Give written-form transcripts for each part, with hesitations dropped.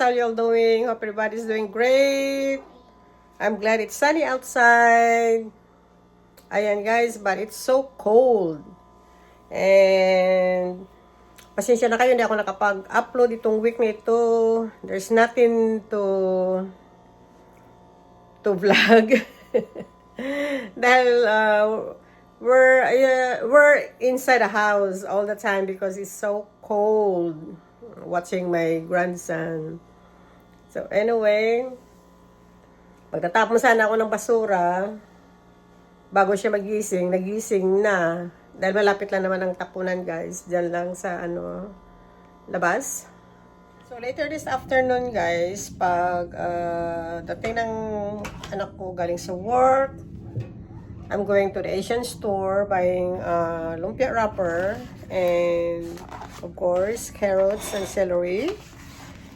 how y'all doing? Hope everybody's doing great. I'm glad it's sunny outside. Ayan guys, but it's so cold. And pasensya na kayo, hindi ako nakapag-upload itong week na ito. There's nothing to vlog. Dahil we're inside the house all the time because it's so cold. Watching my grandson. So anyway, pagtatapon sana ako ng basura, bago siya nagising na. Dahil malapit lang naman ang tapunan guys, dyan lang sa labas. So later this afternoon guys, pag dating ng anak ko galing sa work, I'm going to the Asian store buying lumpia wrapper and of course carrots and celery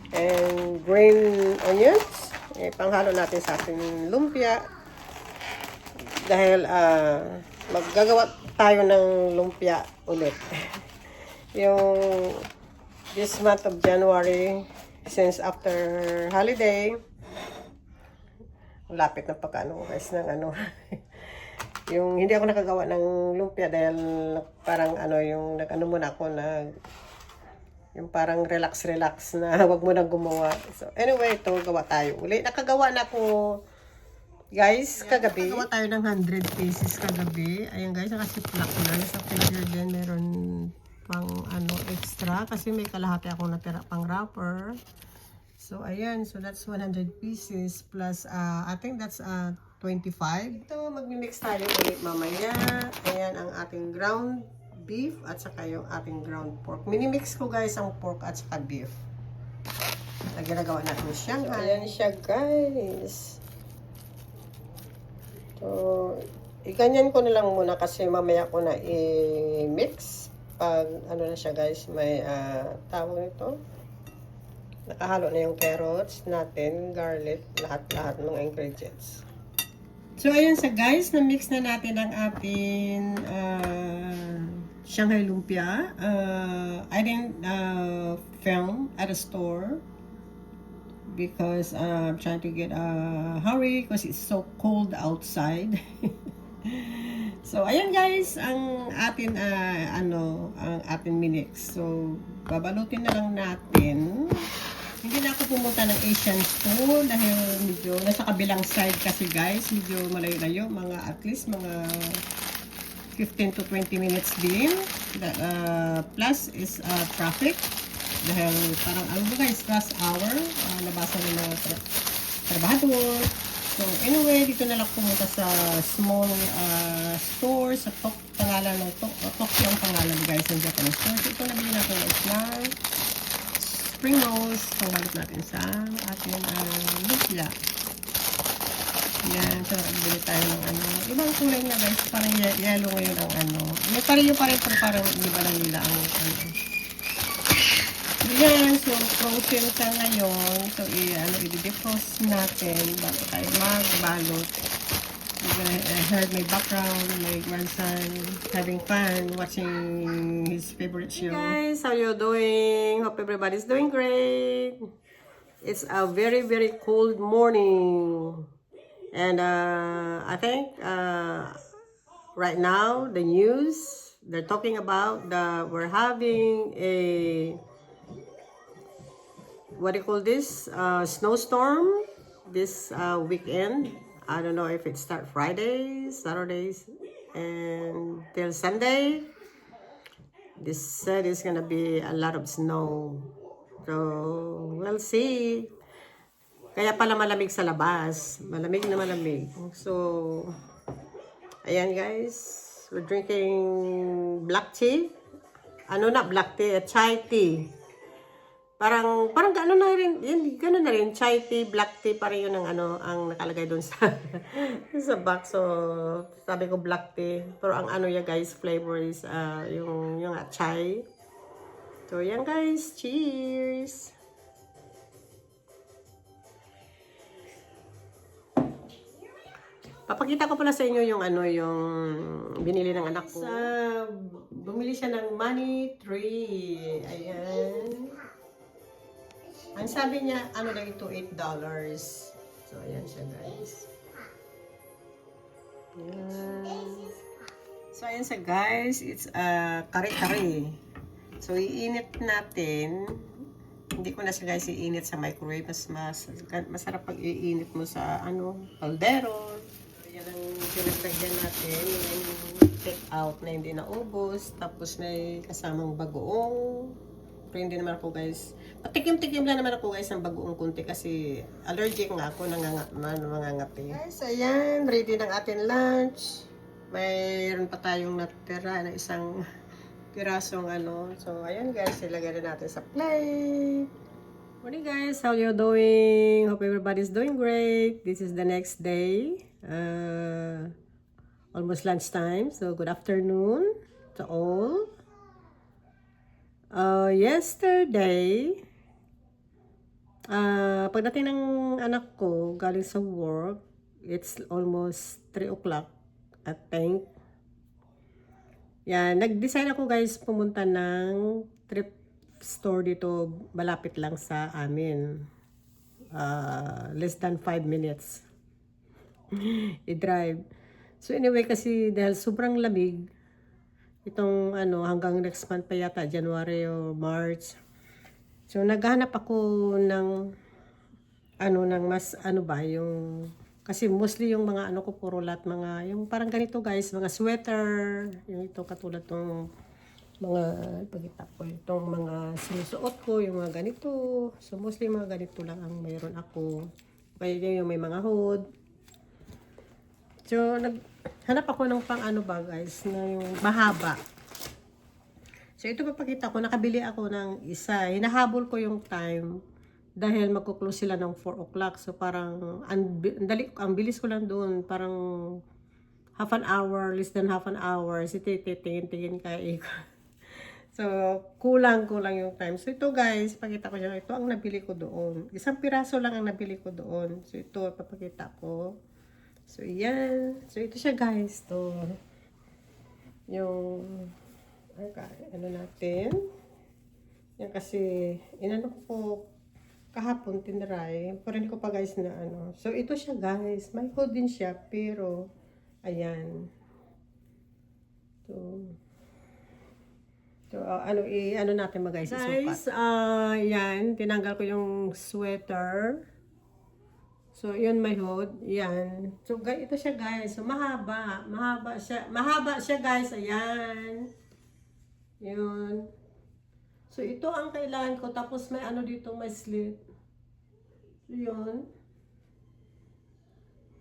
and green onions. Panghalo natin sa ating lumpia dahil maggagawa tayo ng lumpia ulit. Yung this month of January, since after holiday, lapit na pagkano guys ng yung hindi ako nakagawa ng lumpia dahil parang yung muna ako na yung parang relax na wag mo nang gumawa. So anyway, ito gawa tayo uli. Nakagawa na ako guys kagabi. Nakagawa tayo ng 100 pieces kagabi. Ayan guys, nakasiplak na. Sa figure din meron pang extra kasi may kalahati ako natira pang wrapper. So ayan, so that's 100 pieces plus I think that's 25. Ito, magmi-mix tayo ulit mamaya. Ayan ang ating ground beef at saka yung ating ground pork. Minimix ko guys ang pork at saka beef. Ginagawa natin siyang. So, ayan siya guys. So, iganyan ko na lang muna kasi mamaya ko na i-mix. Pag na siya guys, may tawag nito. Nakahalo na yung carrots natin, garlic, lahat-lahat ng ingredients. So, ayun sa guys, na-mix na natin ang ating Shanghai Lumpia. I didn't film at a store because I'm trying to get hurry because it's so cold outside. So, ayan guys, ang ating ang ating minix. So, babalutin na lang natin. Hindi na ako pumunta ng Asian store dahil medyo nasa kabilang side kasi guys, medyo malayo-layo, at least mga 15 to 20 minutes din. Plus is traffic dahil parang guys, rush hour, labasan ng mga trabahador. So anyway, dito na lang pumunta sa small store, sa pangalan ng Tokyo ang pangalan guys ng Japanese store. So ito nabili natin guys na spring rolls, pangbalot natin sa ating lumpia. Yan, so nagbili tayo ng ibang kulay na guys, parang yellow ngayon ang may pareho pa rin pero parang hindi ba lang nila ang yan, so frozen sa ngayon. So i-defrost natin bago tayo magbalot. I heard my background, my grandson having fun watching his favorite show. Hey guys, how you doing? Hope everybody's doing great. It's a very, very cold morning. And I think right now, the news, they're talking about we're having a, what do you call this? Snowstorm this weekend. I don't know if it starts Fridays, Saturdays, and till Sunday. This said it's gonna be a lot of snow. So, we'll see. Kaya pala malamig sa labas. Malamig na malamig. So, ayan guys. We're drinking black tea. Not black tea, chai tea. Parang gano'n na rin, gano'n na rin, chai tea, black tea, parang yun ang nakalagay doon sa sa box. So, sabi ko black tea. Pero ang guys, flavor is yung chai. So, yan guys, cheers! Papakita ko pala sa inyo yung yung binili ng anak ko. Bumili siya ng money tree. Ayan. Ang sabi niya, ano lang ito, $8. So, ayan siya, guys. Ayan. So, ayan siya, guys. It's kare-kare. So, iinit natin. Hindi ko na siya, guys, iinit sa microwave. Masarap pag iinit mo sa, kaldero. So, yan ang pinagtagyan natin. Yan yung take out na hindi naubos. Tapos, may kasamang bagoong. Pero hindi naman ako, guys. Patikim-tikim lang naman ako, guys, ng bagoong kunti kasi allergic nga ako, nangangati. Guys, ayan. Ready ng ating lunch. Mayroon pa tayong natira na isang pirasong So, ayan, guys. Ilagay na natin sa plate. Morning, guys. How you doing? Hope everybody's doing great. This is the next day. Almost lunchtime. So, good afternoon to all. Yesterday, pagdating ng anak ko galing sa work, it's almost 3 o'clock, I think. Yan, nag-decide ako, guys, pumunta ng thrift store dito, malapit lang sa amin. Less than 5 minutes i-drive. So anyway, kasi dahil sobrang lamig, itong hanggang next month pa yata, January or March. So naghahanap ako ng ng mas yung kasi mostly yung mga ko puro lahat mga yung parang ganito, guys, mga sweater, yung ito katulad tong mga pagita ko itong mga sinusuot ko, yung mga ganito. So mostly mga ganito lang ang mayroon ako. Kaya yung may mga hood. So naghanap ako ng pang guys, na yung mahaba. So ito papakita ko, nakabili ako ng isa. Hinahabol ko yung time dahil magkuklose sila ng 4 o'clock. So parang ang bilis ko lang doon, parang half an hour, less than half an hour. So tingin kay So kulang yung time. So ito, guys, pakita ko siya. Ito ang nabili ko doon. Isang piraso lang ang nabili ko doon. So ito papakita ko. So, yan. So, ito siya, guys. To yung natin. Yan kasi, inano ko kahapon, tinry. Pero hindi ko pa, guys, na So, ito siya, guys. May hood din siya, pero, ayan. So, natin mga guys, guys, yan. Tinanggal ko yung sweater. So, yun may hood. Yan. So, ito siya, guys. So, mahaba. Mahaba siya, guys. Ayan. Yun. So, ito ang kailangan ko. Tapos, may dito, may slit. So, yun.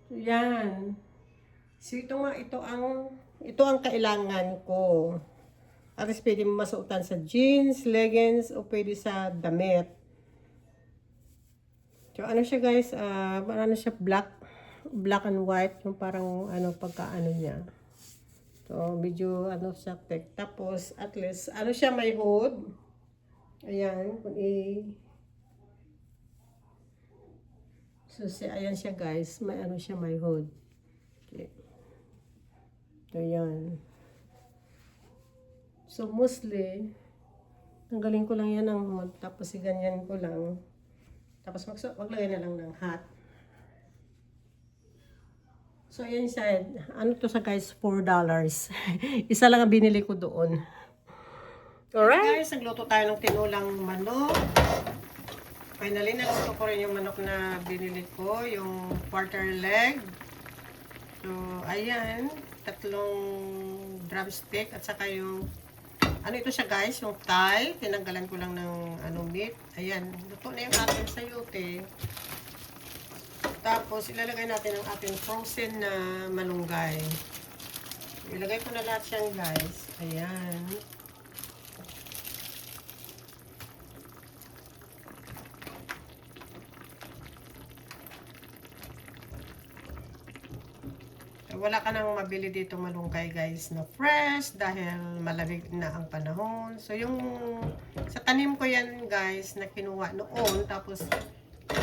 So, yan. So, ito ang kailangan ko. At least, pwede mo masuotan sa jeans, leggings, o pwede sa damit. So, siya, guys, parang siya black and white, yung parang pagka niya. So, medyo siya thick. Tapos, at least, siya may hood. Ayan, So, ayan siya, guys, may siya, may hood. Okay. So, ayan. So, mostly, tanggalin ko lang yan ng hood, tapos ganyan ko lang. Tapos maglagay na lang ng hat. So, ayan siya. To sa, guys? $4. Isa lang ang binili ko doon. Alright. Guys, nagluto tayo ng tinulang manok. Finally, naluto ko rin yung manok na binili ko. Yung quarter leg. So, ayan. 3 drumstick. At saka yung ito siya, guys, yung thigh. Tinanggalan ko lang ng meat. Ayan, luto na yung ating sayote. Tapos, ilalagay natin ang ating frozen na malunggay. Ilagay ko na lahat siyang, guys. Ayan. Wala ka nang mabili dito malunggay, guys, na fresh dahil malamig na ang panahon. So, sa tanim ko yan, guys, na kinuha noon. Tapos,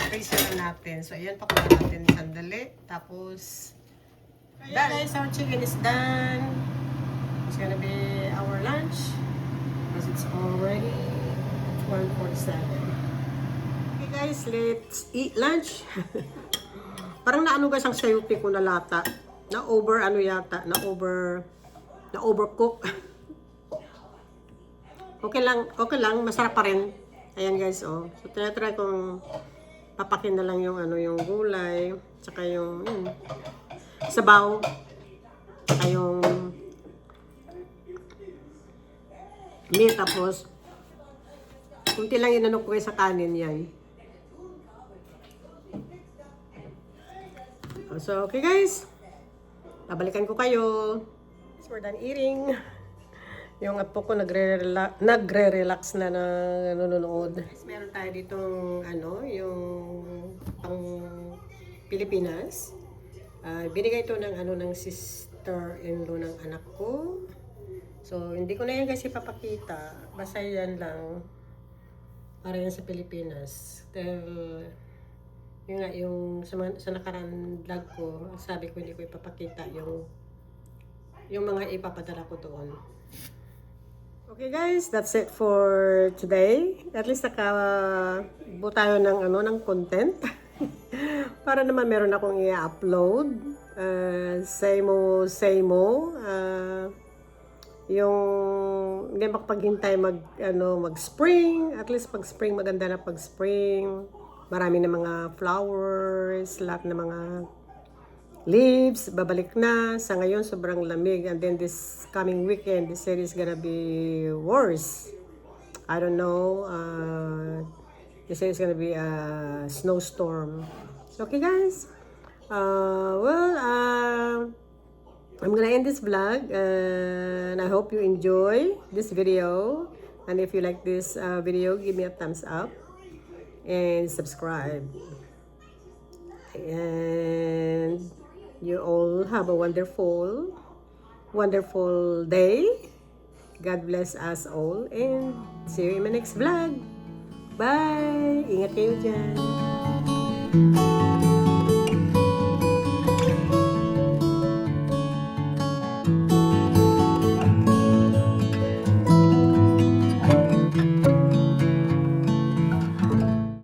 freezer na natin. So, ayan, pakuha natin sandali. Tapos, guys, our chicken is done. It's gonna be our lunch because it's already 1:47. guys, let's eat lunch. Parang naano guys ang sayupi ko na lata. Na over ano yata, na overcook. Okay lang, masarap pa rin. Ayan guys, oh. So try kong papakin na lang yung ano, yung gulay, tsaka yung sabaw, tsaka yung meat, tapos kunti lang inano ko sa kanin yan. So, okay guys. Babalikan ko kayo. We're done eating. Yung apo ko nagre-relax na nanonood. Meron tayo ditong ano, yung pang Pilipinas. Binigay ito ng ano ng sister-in-law ng anak ko. So, hindi ko na yan kasi papakita. Basta yan lang. Para yan sa Pilipinas. Dahil, yun nga, yung sa nakaraan vlog ko, sabi ko hindi ko ipapakita yung mga ipapadala ko doon. Okay guys, that's it for today. At least nakabuo tayo ng ano ng content. Para naman meron akong i-upload. Same o. Yung hindi makapaghintay mag-spring. At least pag spring, maganda na pag spring. Marami na mga flowers, lahat na mga leaves, babalik na. Sa ngayon, sobrang lamig. And then this coming weekend, this year is gonna be worse. I don't know. This year is gonna be a snowstorm. Okay, guys. I'm gonna end this vlog. And I hope you enjoy this video. And if you like this video, give me a thumbs up. And subscribe. And you all have a wonderful day. God bless us all. And see you in my next vlog. Bye! Ingat kayo dyan.